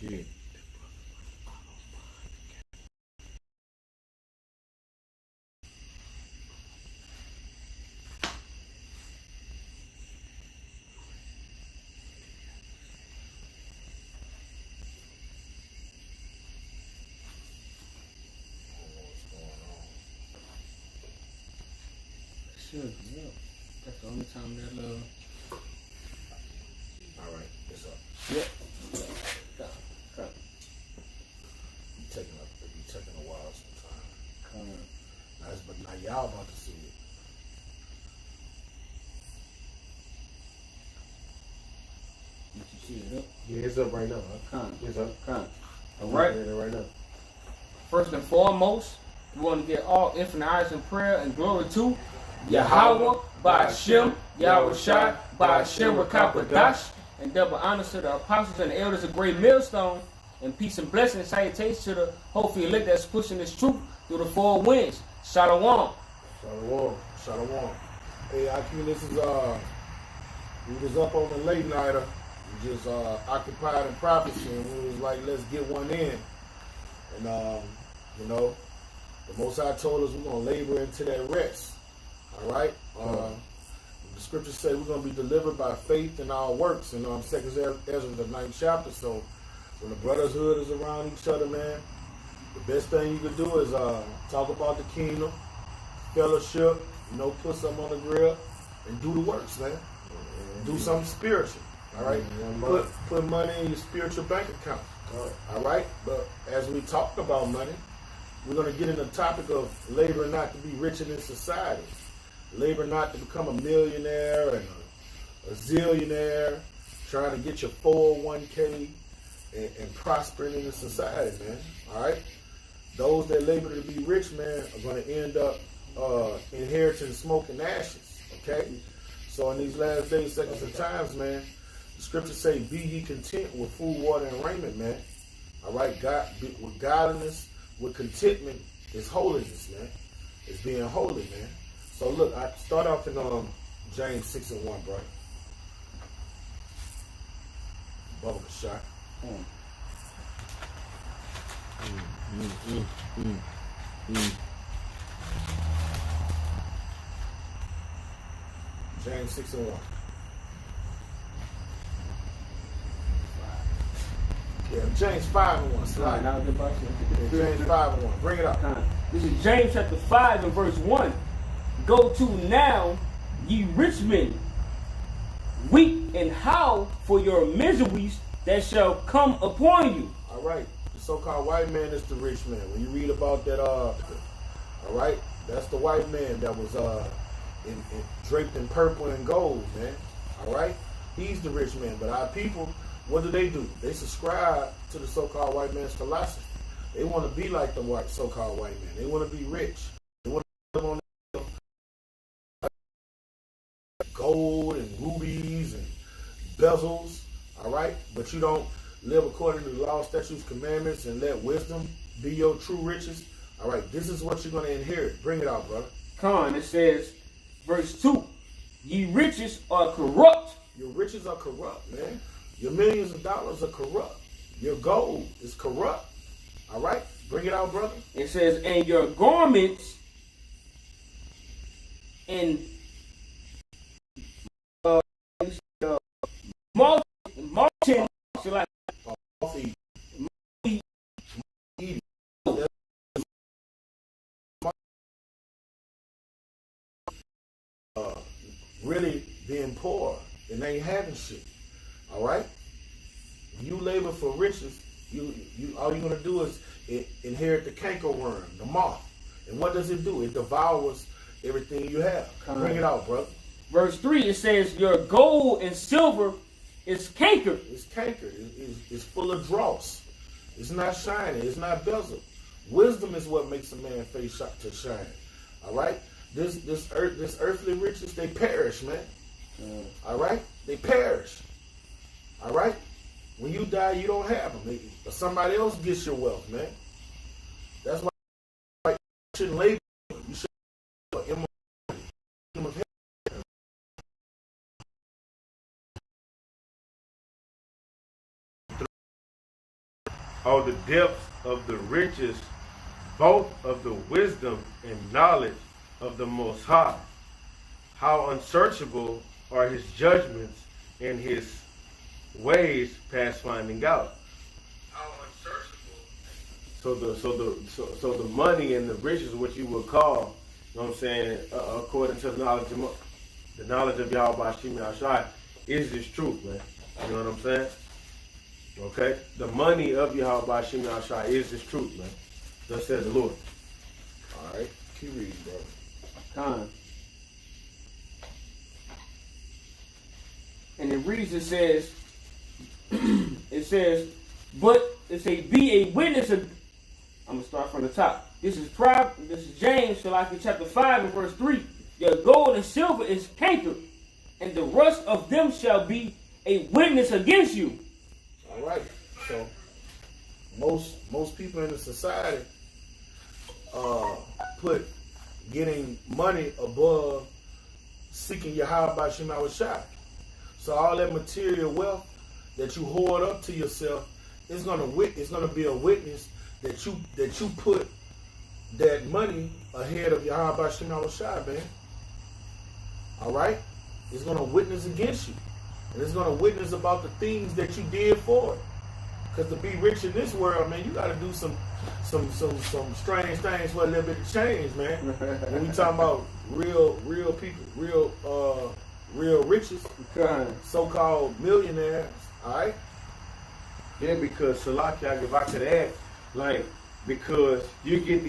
Yeah. Sure, yeah. That's the only time that All right, it's up. yeah. Come, come, You taking a while sometimes. come. But now y'all about to see it. Did you see it up? Yeah, it's up right now. Huh? Come, It's up. come. All I'm right. looking at it right now. First and foremost, we want to get all infinite eyes in prayer and glory to Yahweh, by Hashem, Yahweh Shai, by Hashem, Rakapadash, and double honors to the apostles and the elders of Great Millstone, and peace and blessing and salutations to the hopefully elect that's pushing this truth through the four winds. Shalom. Shalom. Shalom. Hey, IQ, this is we was up on the late nighter. We just occupied in prophecy, and we was like, let's get one in. And you know, the Most High told us we're gonna labor into that rest. All right. The scriptures say we're gonna be delivered by faith in our works. In 2 Ezra, the 9th chapter. So when the brotherhood is around each other, man, the best thing you can do is talk about the kingdom, fellowship, you know, put something on the grill, and do the works, man. Do something spiritual. All right. Put money in your spiritual bank account. All right. But as we talk about money, we're going to get in the topic of labor not to be rich in this society. Labor not to become a millionaire and a zillionaire, trying to get your 401k and prospering in the society, man. All right? Those that labor to be rich, man, are going to end up inheriting smoke and ashes, okay? So in these last days, seconds, and times, man, the scriptures say, be ye content with food, water, and raiment, man. All right? With godliness, with contentment is holiness, man. It's being holy, man. So look, I start off in James 6:1, bro. Bubble shot. James 6:1. Yeah, James 5:1. Slide. James 5:1. Bring it up. This is James chapter 5 and verse 1. Go to now, ye rich men, weep and howl for your miseries that shall come upon you. All right. The so-called white man is the rich man. When you read about that, all right, that's the white man that was draped in purple and gold, man. All right? He's the rich man. But our people, what do? They subscribe to the so-called white man's philosophy. They want to be like the so-called white man. They want to be rich. They want to live on gold and rubies and bezels, all right? But you don't live according to the law, statutes, commandments, and let wisdom be your true riches. All right, this is what you're going to inherit. Bring it out, brother. It says, verse 2, ye riches are corrupt. Your riches are corrupt, man. Your millions of dollars are corrupt. Your gold is corrupt. All right? Bring it out, brother. It says, and your garments and Martin, like really being poor and ain't having shit. All right? When you labor for riches, you all you're gonna do is inherit the cankerworm, the moth. And what does it do? It devours everything you have. Bring it out, brother. Verse 3, it says, your gold and silver is cankered. It's cankered. It's full of dross. It's not shining. It's not bezel. Wisdom is what makes a man face to shine. All right? This earthly riches, they perish, man. All right? They perish. All right? When you die, you don't have them. Somebody else gets your wealth, man. That's why you shouldn't labor. You should or the depths of the riches, both of the wisdom and knowledge of the Most High. How unsearchable are his judgments and his ways past finding out. How unsearchable. So the money and the riches, what you would call, you know what I'm saying, according to the knowledge of Yahweh Hashem Yahshai, is this truth, man. You know what I'm saying? Okay? The money of Yahweh Hashem Yahshai is this truth, man. Thus says the Lord. All right, keep reading, bro. Con. And it reads, it says, but it say, be a witness of, I'm going to start from the top. This is James, Shalachi chapter 5 and verse 3. Your gold and silver is cankered, and the rust of them shall be a witness against you. All right. So most people in the society put getting money above seeking Yahweh by Shema Shai. So all that material wealth that you hoard up to yourself is gonna be a witness that you put that money ahead of Yahweh by Shema Shai, man. All right? It's gonna witness against you. And it's going to witness about the things that you did for it. Because to be rich in this world, man, you got to do some strange things for a little bit of change, man. When we talking about real people, real riches, so-called millionaires, all right? Yeah, because Salaki, if I could add, like, because you get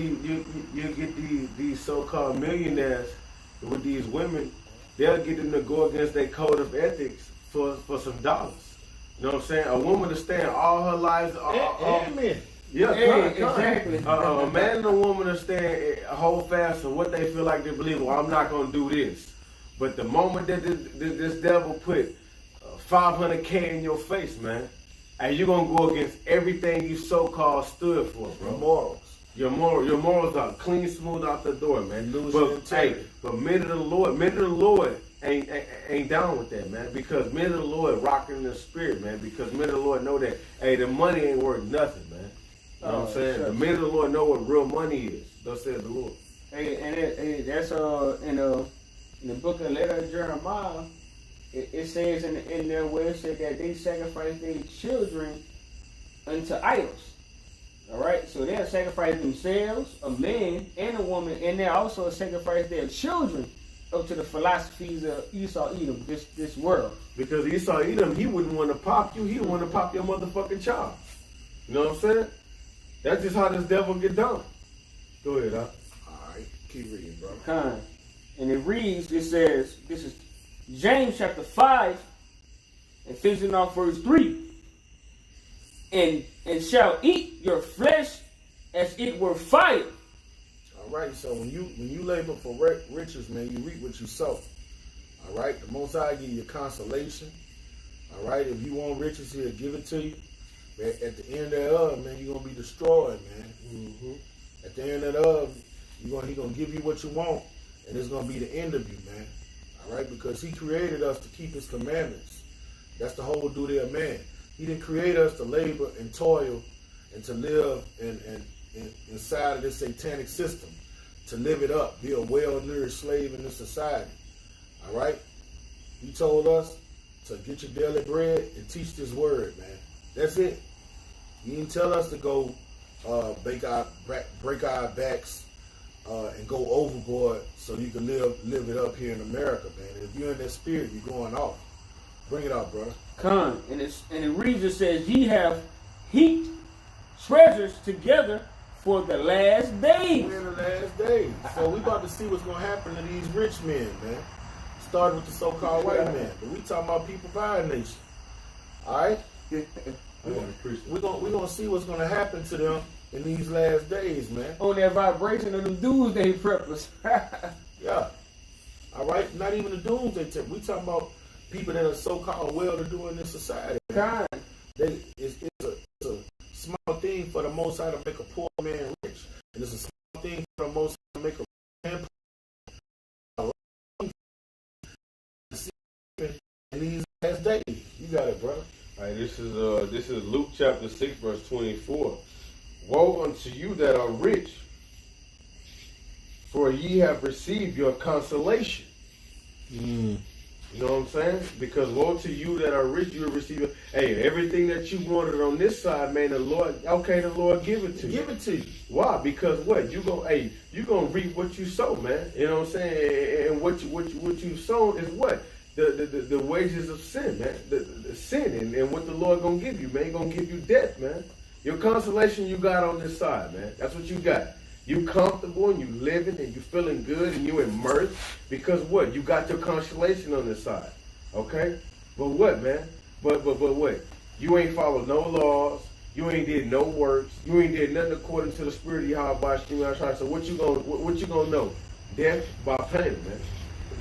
these so-called millionaires with these women, they'll get them to go against their code of ethics for some dollars. You know what I'm saying? A woman to stand all her lives. Amen. Yeah, exactly. A man and a woman to stand hold fast on what they feel like they believe. Well, I'm not gonna do this. But the moment that this devil put 500K in your face, man, and you're gonna go against everything you so-called stood for, bro. Your morals are clean, smooth out the door, man. But men of the Lord ain't down with that, man. Because men of the Lord rocking in the spirit, man. Because men of the Lord know that, hey, the money ain't worth nothing, man. You know what I'm saying? The men of the Lord know what real money is. Thus says the Lord. Hey, and that's in the book of letter of Jeremiah. It says in there where it said that they sacrifice their children unto idols. All right, so they'll sacrifice themselves, a man and a woman, and they also sacrifice their children up to the philosophies of Esau Edom, this world. Because Esau Edom, he wouldn't want to pop you, he would want to pop your motherfucking child. You know what I'm saying? That's just how this devil get done. Go ahead, huh? All right, keep reading, bro. Kind. And it reads, it says, this is James chapter 5, and finishing off verse 3. And shall eat your flesh as it were fire. All right, so when you labor for riches, man, you reap what you sow. All right, the Most High give you consolation. All right, if you want riches, He'll give it to you. But at the end thereof, man, you're gonna be destroyed, man. Mm-hmm. At the end thereof, He gonna give you what you want, and it's gonna be the end of you, man. All right, because He created us to keep His commandments. That's the whole duty of man. He didn't create us to labor and toil and to live inside of this satanic system, to live it up, be a well-nourished slave in this society. All right? He told us to get your daily bread and teach this word, man. That's it. He didn't tell us to go break our backs and go overboard so you can live it up here in America, man. If you're in that spirit, you're going off. Bring it out, brother. Come, and it reads, it says, ye have heaped treasures together for the last days. We're in the last days. So we about to see what's going to happen to these rich men, man. Starting with the so-called white man. But we talking about people by our nation. All right? We're gonna see what's going to happen to them in these last days, man. On that vibration of the doomsday preppers. Yeah. All right? Not even the doomsday tip. We talking about people that are so-called well-to-do in this society. It's a small thing for the Most High to make a poor man rich. And it's a small thing for the Most High to make a man poor. In these last days. You got it, brother. All right, this is this is Luke chapter 6, verse 24. Woe unto you that are rich, for ye have received your consolation. You know what I'm saying? Because woe to you that are rich, you will receive it. Hey, everything that you wanted on this side, man, the Lord give it to you. Give it to you. Why? Because what? You gonna reap what you sow, man. You know what I'm saying? And what you sown is what? The wages of sin, man. The sin and what the Lord gonna give you, man. He gonna give you death, man. Your consolation you got on this side, man. That's what you got. You comfortable and you living and you feeling good and you in mirth because what? You got your consolation on this side. Okay? But what, man? But what? You ain't followed no laws. You ain't did no works. You ain't did nothing according to the spirit of Yahweh. So what you gonna know? Death by pain, man.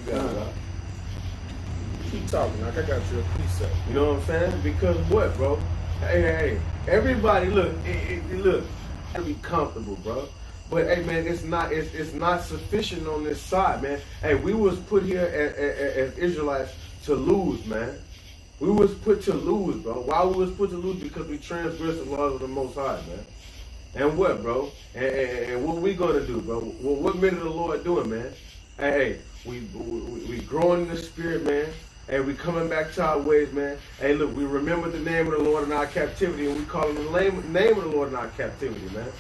You got it, right? Keep talking, like I got your precept. You know what I'm saying? Because what, bro? Hey, everybody, look, look, gotta be comfortable, bro. But hey, man, it's not sufficient on this side, man. Hey, we was put here as Israelites to lose, man. We was put to lose, bro. Why we was put to lose? Because we transgressed the laws of the Most High, man. And what, bro? And what we gonna do, bro? Well, what minute the Lord doing, man? Hey, we growing in the spirit, man. Hey, we coming back to our ways, man. Hey, look, we remember the name of the Lord in our captivity, and we call him the name of the Lord in our captivity, man.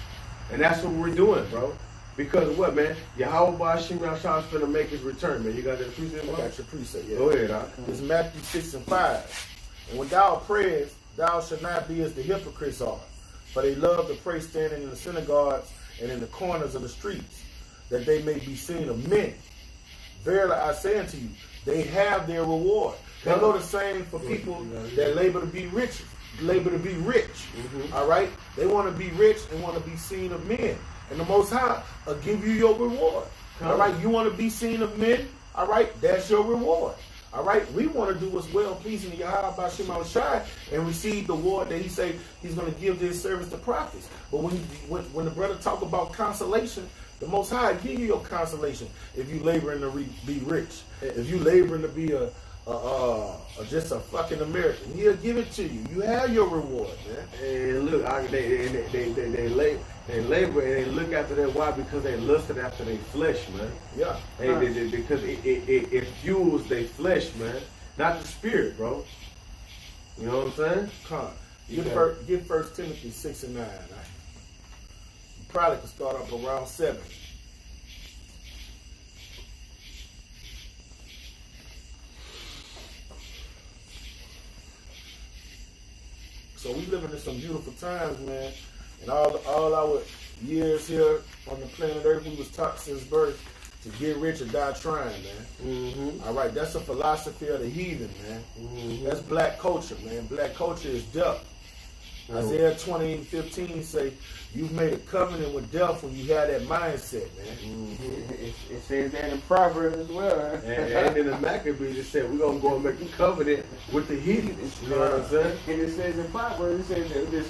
And that's what we're doing, bro. Because what, man? Yahweh Ba'ashim Yahshua is finna make his return, man. You got that precept, man? I got your precept, yeah. Go ahead, Doc. It's Matthew 6 and 5. And when thou prayest, thou shalt not be as the hypocrites are, for they love to pray standing in the synagogues and in the corners of the streets, that they may be seen of men. Verily I say unto you, they have their reward. They go the same for people that labor to be rich. All right? They want to be rich and want to be seen of men. And the Most High will give you your reward. All right? You want to be seen of men? All right? That's your reward. All right? We want to do what's well pleasing to Yahweh Ba'ashim Shai and receive the reward that he say he's going to give to his servants, the prophets. But when the brother talk about consolation, the Most High give you your consolation if you laboring to be rich. If you laboring to be just a fucking American, he'll give it to you. You have your reward, man. And look, they labor and they look after their wife because they lusted after their flesh, man. Yeah. Because it fuels their flesh, man, not the spirit, bro. You know what I'm saying? Get 1 Timothy 6 and 9. You probably could start up around 7. So we living in some beautiful times, man. And all our years here on the planet Earth, we was taught since birth to get rich or die trying, man. Mm-hmm. All right, that's a philosophy of the heathen, man. Mm-hmm. That's black culture, man. Black culture is death. Mm-hmm. Isaiah 20:15 say, you've made a covenant with death when you had that mindset, man. Mm-hmm. It says that in Proverbs as well. Huh? And in the Maccabees, it said, we're going to go and make a covenant with the heathen. You know what I'm saying? And it says in Proverbs, it says that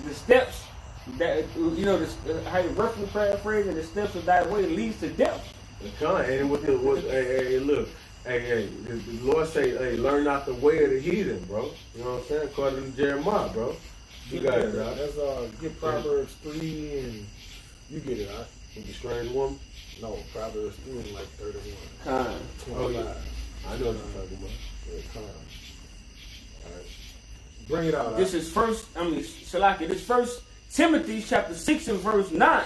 the steps, that how you roughly paraphrase it, the steps of thy way leads to death. And look, the Lord say, hey, learn not the way of the heathen, bro. You know what I'm saying? According to Jeremiah, bro. You got it, right? That's get Proverbs 3 and you get it, right? With the strange woman? No, Proverbs 3 and like 31. 25. Oh, yeah. I know what you're talking about. Yeah, all right. Bring it out. This is Shalaki, this First Timothy chapter 6 and verse 9.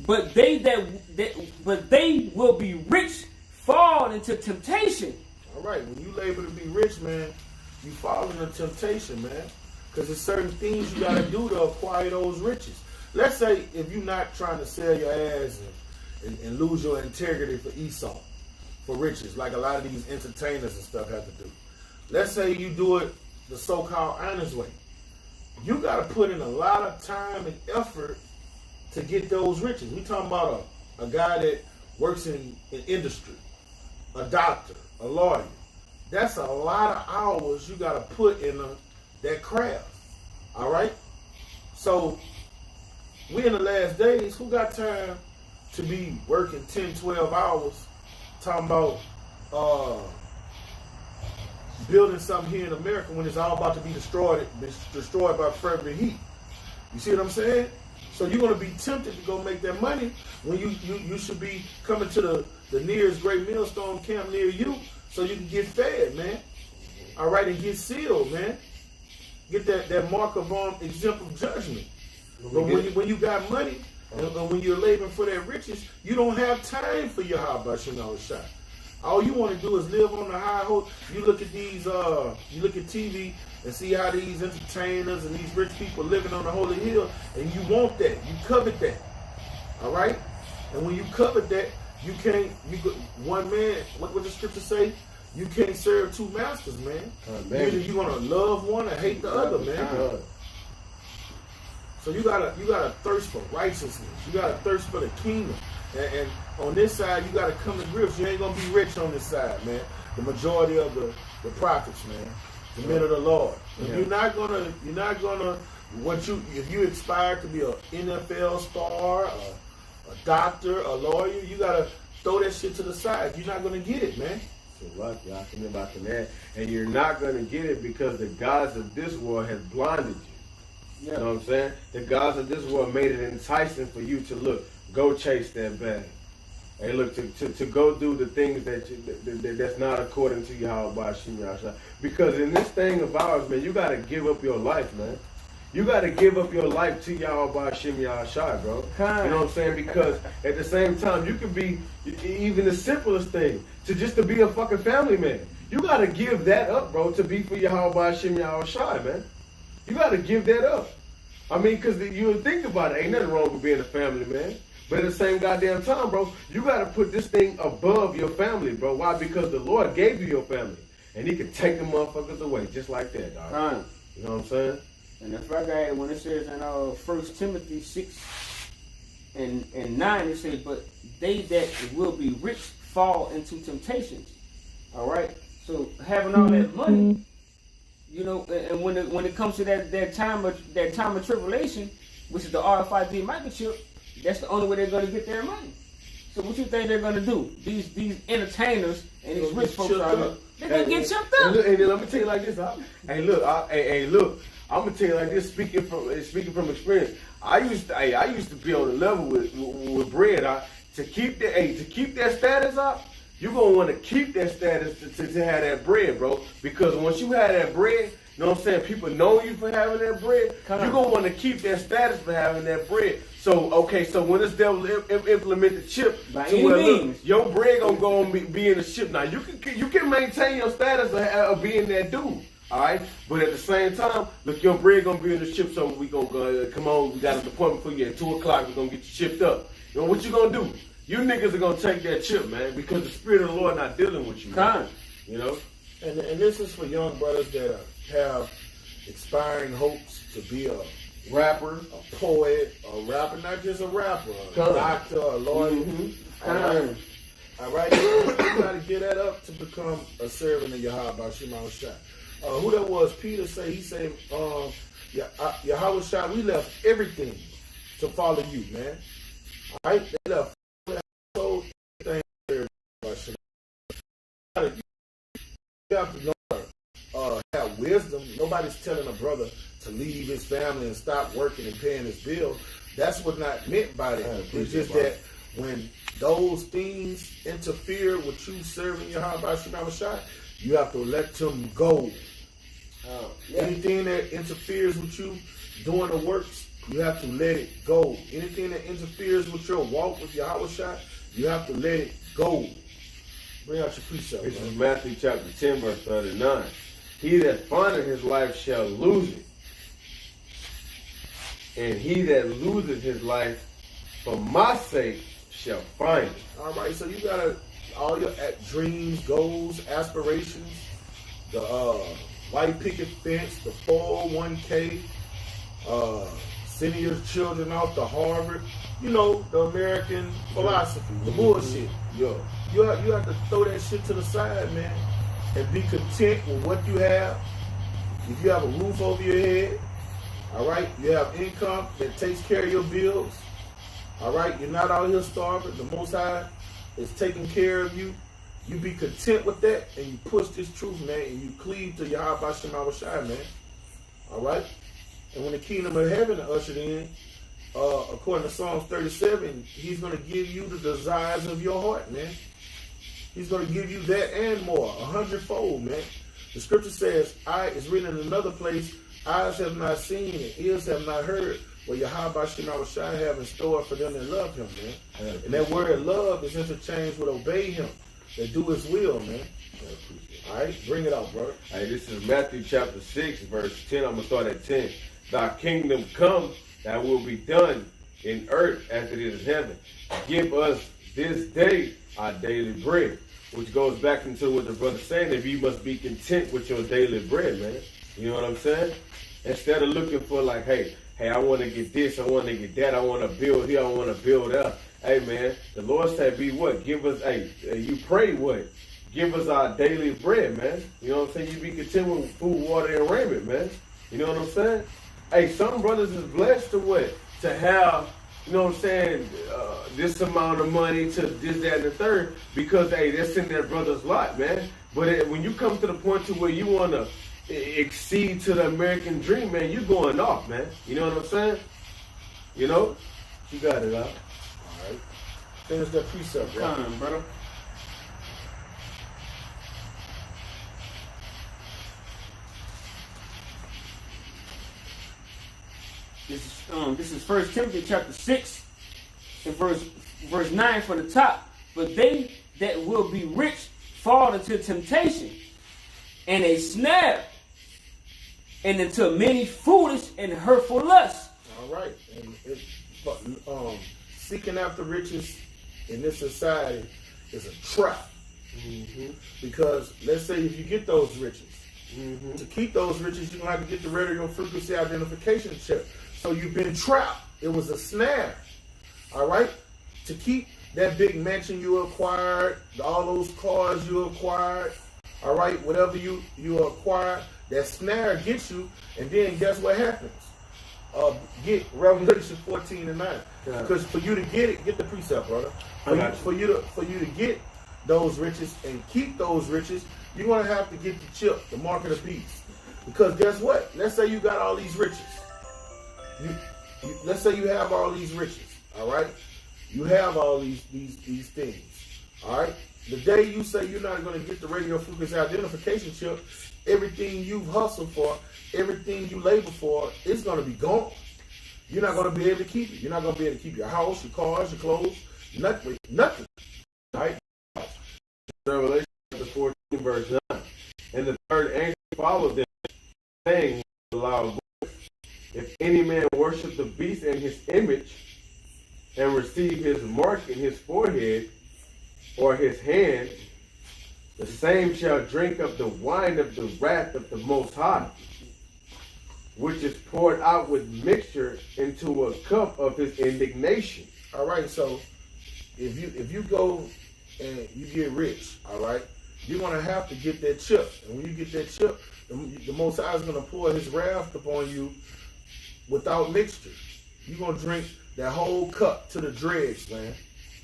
But they will be rich, fall into temptation. All right, when you labor to be rich, man, you fall into temptation, man. Because there's certain things you got to do to acquire those riches. Let's say if you're not trying to sell your ass and lose your integrity for Esau, for riches, like a lot of these entertainers and stuff have to do. Let's say you do it the so-called honest way. You got to put in a lot of time and effort to get those riches. We talking about a guy that works in industry, a doctor, a lawyer. That's a lot of hours you got to put in that craft. All right? So, we in the last days, who got time to be working 10, 12 hours talking about building something here in America when it's all about to be destroyed by fervent heat. You see what I'm saying? So you're gonna be tempted to go make that money when you should be coming to the nearest great millstone camp near you so you can get fed, man. All right, and get sealed, man. Get that mark of exempt of judgment. But when you got money and when you're laboring for that riches, you don't have time for your Habashim shot. All you want to do is live on the high horse. You look at these, you look at TV and see how these entertainers and these rich people living on the holy hill, and you want that, you covet that, all right? And when you covet that, you can't. One man. What the scripture say? You can't serve two masters, man. Either you're gonna love one or hate the other, man. So you gotta thirst for righteousness. You gotta thirst for the kingdom. And on this side, you got to come to grips. You ain't going to be rich on this side, man. The majority of the prophets, man. The men of the Lord. Yeah. You're not gonna, if you aspire to be an NFL star, a doctor, a lawyer, you got to throw that shit to the side. You're not going to get it, man. So luck, y'all can about that. And you're not going to get it because the gods of this world has blinded you. You know what I'm saying? The gods of this world made it enticing for you to look. Go chase that bag. Hey, look, to go do the things that's not according to Yahweh Shem Yahshua. Because in this thing of ours, man, you got to give up your life, man. You got to give up your life to Yahweh Shem Yahshua, bro. You know what I'm saying? Because at the same time, you can be even the simplest thing, to be a fucking family man. You got to give that up, bro, to be for Yahweh Shem Yahshua, man. You got to give that up. I mean, because you think about it, ain't nothing wrong with being a family man. But at the same goddamn time, bro, you got to put this thing above your family, bro. Why? Because the Lord gave you your family. And he can take the motherfuckers away just like that, dog. You know what I'm saying? And if I got, when it says in 1 Timothy 6 and 9, it says, but they that will be rich fall into temptations. All right? So having all that money, you know, and when it comes to that time of tribulation, which is the RFID microchip, that's the only way they're going to get their money. So what you think they're going to do? These entertainers and these rich folks out there, they're going to get chipped up. And then let me tell you like this. Hey, look. I'm gonna tell you like this. Speaking from experience, I used to be on the level with bread. To keep that status up, you're gonna want to keep that status to have that bread, bro. Because once you have that bread, you know what I'm saying? People know you for having that bread. You're going to want to keep that status for having that bread. So, okay, so when this devil implement the chip, your bread going to go and be in the chip. Now, you can maintain your status of being that dude, all right? But at the same time, look, your bread going to be in the chip, so we going to, come on, we got an appointment for you at 2 o'clock. We're going to get you chipped up. You know what you going to do? You niggas are going to take that chip, man, because the Spirit of the Lord not dealing with you. You know? And this is for young brothers that have expiring hopes to be a rapper, a poet, a rapper, not just a rapper, a doctor, a lawyer. All right. You got to get that up to become a servant of Yahweh Shema Shah. Who that was? Peter said, he said, Yahweh Shah, we left everything to follow you, man. All right? They left everything. You have to know, have wisdom. Nobody's telling a brother to leave his family and stop working and paying his bills. That's what's not meant by that. It's just that when those things interfere with you serving Yahweh Shema Shah, you have to let them go. Anything that interferes with you doing the works, you have to let it go. Anything that interferes with your walk with Yahweh Shah, you have to let it go. Bring out your precept. This is Matthew chapter 10, verse 39. He that findeth his life shall lose it. And he that loseth his life for my sake shall find it. All right, so you got all your dreams, goals, aspirations, the white picket fence, the 401k, sending your children off to Harvard, you know, the American philosophy, the bullshit. Yo, you have to throw that shit to the side, man, and be content with what you have. If you have a roof over your head, all right, you have income that takes care of your bills, all right, you're not out here starving. The Most High is taking care of you. You be content with that, and you push this truth, man, and you cleave to Yahweh Shem Shai, man. All right? And when the kingdom of heaven is ushered in, according to Psalms 37, he's going to give you the desires of your heart, man. He's going to give you that and more, 100-fold, man. The scripture says, it's written in another place, eyes have not seen and ears have not heard what Yahweh Shem Shai have in store for them that love him, man. And that word love is interchanged with obey him, that do his will, man. All right, bring it out, brother. Hey, this is Matthew chapter 6, verse 10. I'm going to start at 10. Thy kingdom come, thy will be done in earth as it is in heaven. Give us this day our daily bread. Which goes back into what the brother's saying, that you must be content with your daily bread, man. You know what I'm saying? Instead of looking for like, hey, I want to get this, I want to get that, I want to build here, I want to build up. Hey, man, the Lord said, be what? Give us, you pray what? Give us our daily bread, man. You know what I'm saying? You be content with food, water, and raiment, man. You know what I'm saying? Hey, some brothers is blessed to what? To have, you know what I'm saying, this amount of money to this, that, and the third, because, hey, that's in their brother's lot, man. But when you come to the point to where you want to exceed to the American dream, man, you're going off, man. You know what I'm saying? You know? You got it out. All right. Finish that precept, bro. Come on, brother. This is 1 Timothy chapter 6 and verse 9 for the top. But they that will be rich fall into temptation and a snare, and into many foolish and hurtful lusts. All right. And seeking after riches in this society is a trap. Mm-hmm. Because let's say if you get those riches, mm-hmm. to keep those riches, you're going to have to get the radio frequency identification chip. So you've been trapped. It was a snare. All right? To keep that big mansion you acquired, all those cars you acquired, all right, whatever you acquired, that snare gets you, and then guess what happens? Get Revelation 14 and 9. Because for you to get it, get the precept, brother. For you to get those riches and keep those riches, you're going to have to get the chip, the mark of the beast. Because guess what? Let's say you got all these riches. Let's say you have all these riches, all right? You have all these things, all right? The day you say you're not going to get the radio frequency identification chip, everything you've hustled for, everything you labor for, it's going to be gone. You're not going to be able to keep it. You're not going to be able to keep your house, your cars, your clothes, nothing. All right? Revelation 14, verse 9. And the third angel followed them, saying with a loud voice, if any man worship the beast and his image, and receive his mark in his forehead or his hand, the same shall drink of the wine of the wrath of the Most High, which is poured out with mixture into a cup of his indignation. All right, so if you go and you get rich, all right, you're going to have to get that chip. And when you get that chip, the Most High is going to pour his wrath upon you without mixture. You're going to drink that whole cup to the dregs, man.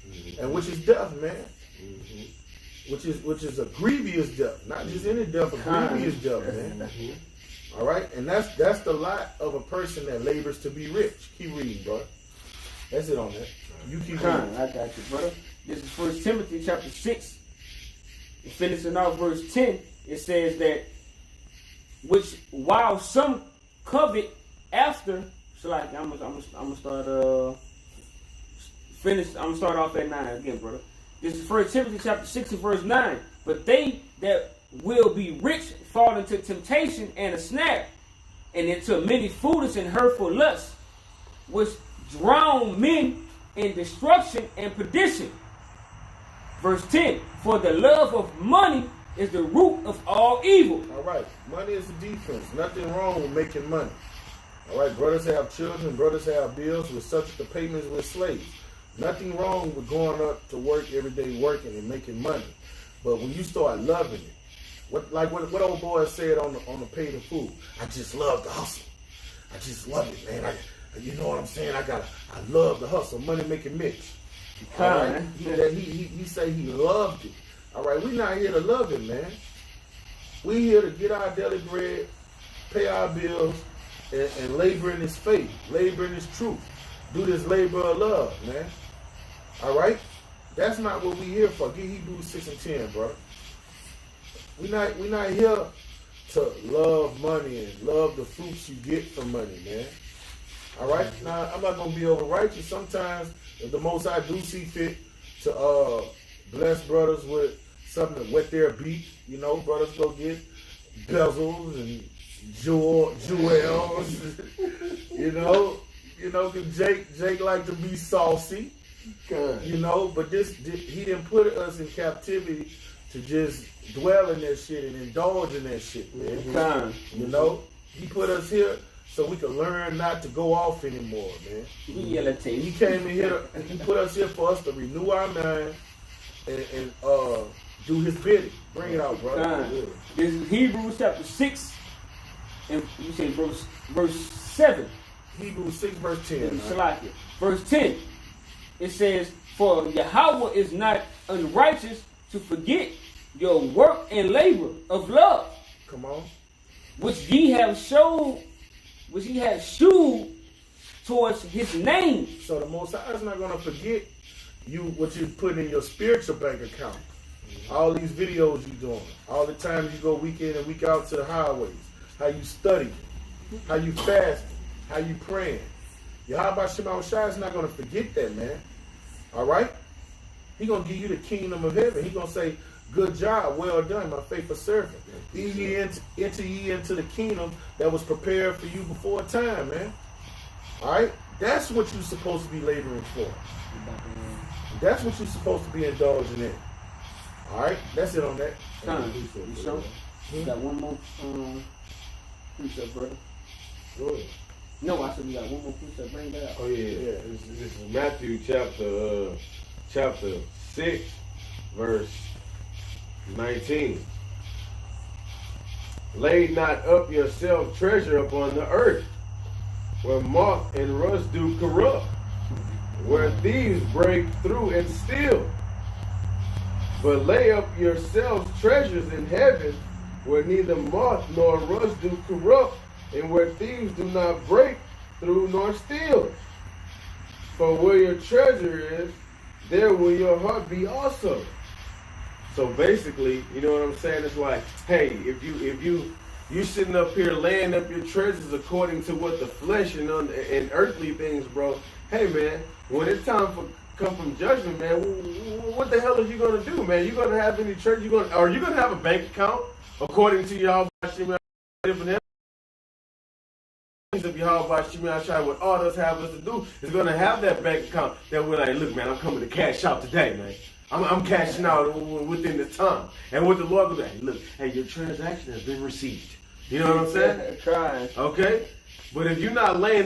Mm-hmm. And which is death, man. Mm-hmm. Which is a grievous death. Not just any death, a grievous death, man. Mm-hmm. All right? And that's the lot of a person that labors to be rich. Keep reading, bro. That's it on that. You keep reading. I got you, brother. This is 1 Timothy chapter 6. Finishing off verse 10, it says that, which while some covet after, so like I'm gonna start off at 9 again, brother. This is 1 Timothy chapter 6 and verse 9. But they that will be rich fall into temptation and a snare, and into many foolish and hurtful lusts, which drown men in destruction and perdition. Verse 10, for the love of money is the root of all evil. All right, money is the defense. Nothing wrong with making money. All right, brothers have children, brothers have bills, we're subject to payments with slaves. Nothing wrong with going up to work every day, working and making money. But when you start loving it, what old boy said on the paid in full, I just love the hustle. I just love it, man. You know what I'm saying? I love the hustle, money making Mitch. All right? He said he loved it. All right, we not here to love him, man. We here to get our daily bread, pay our bills, and labor in his faith, labor in his truth. Do this labor of love, man. All right? That's not what we here for. Get Hebrews 6 and 10, bro. We not here to love money and love the fruits you get from money, man. All right? Now, I'm not going to be over righteous. Sometimes, if the Most High do see fit to bless brothers with something to wet their beak, you know, brothers go get bezels and jewels, you know, cause Jake like to be saucy, you know, but he didn't put us in captivity to just dwell in that shit and indulge in that shit, man. You know, he put us here so we can learn not to go off anymore, man. He came in here, he put us here for us to renew our mind and do his bidding. Bring it out, brother. This is Hebrews chapter 6, and you say verse 7. Hebrews 6, verse 10. Verse 10. It says, "For Yahweh is not unrighteous to forget your work and labor of love, Come on. which ye have shewed towards his name." So the Most High is not going to forget what you put in your spiritual bank account. All these videos you doing, all the times you go week in and week out to the highways, how you study, how you fasting, how you praying. Yahweh Shema Shai is not going to forget that, man. All right? He going to give you the kingdom of heaven. He going to say, "Good job, well done, my faithful servant. Enter ye into the kingdom that was prepared for you before time," man. All right? That's what you're supposed to be laboring for. That's what you're supposed to be indulging in. All right? That's it on that. You sure? We got one more precept, brother. Go ahead. No, I said we got one more precept. Bring that out. Oh yeah. This is Matthew chapter 6, verse 19. "Lay not up yourself treasure upon the earth, where moth and rust do corrupt, where thieves break through and steal. But lay up yourselves treasures in heaven, where neither moth nor rust do corrupt, and where thieves do not break through nor steal. For where your treasure is, there will your heart be also." So basically, you know what I'm saying? It's like, hey, if you sitting up here laying up your treasures according to what the flesh and earthly things, bro. Hey man, when it's time for come from judgment, man, what the hell are you gonna do, man? You gonna have any church? Are you gonna have a bank account according to Yahweh Shema different of Yahweh Shema Shai? What all us have us to do is gonna have that bank account that we're like, look, man, I'm coming to cash out today, man. I'm cashing out within the time. And what the Lord will do, hey, look, hey, your transaction has been received. You know what I'm saying? Trying. Okay? But if you're not laying